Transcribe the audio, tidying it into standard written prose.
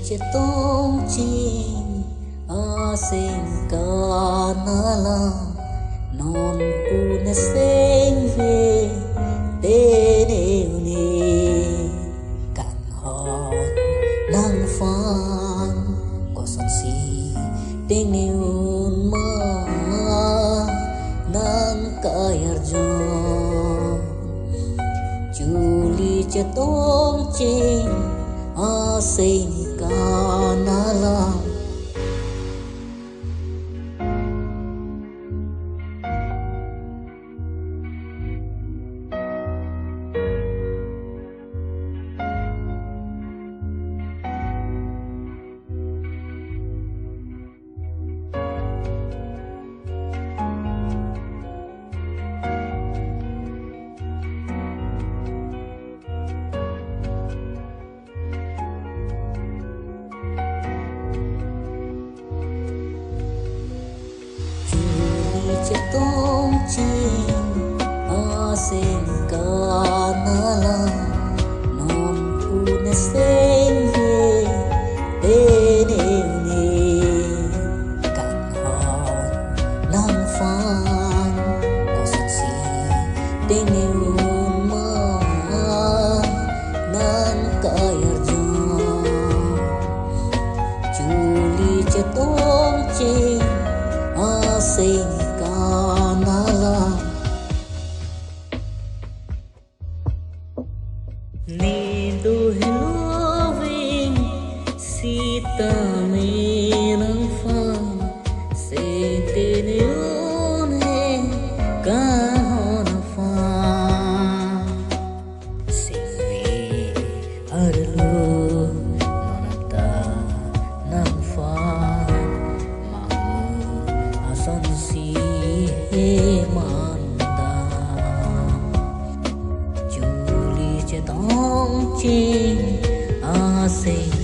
che tông chinh a sen ca na la non pu ne sen ve te ne ni kan ho nang fan ko son si ting ni un ma nang kayar jo Juli che tông chinh a sen ca na la che tông chinh a sen ca na la non pu ne sen ve te ne ni kan ho nang fan ko son si te ne un ma nan kayar jo Juli che tông chinh a sen na la ni do loving sita me nang fa se te ne one ka hon fa se ve arlo nonata nang fa mamu asan si manda Juli che tông chinh a sen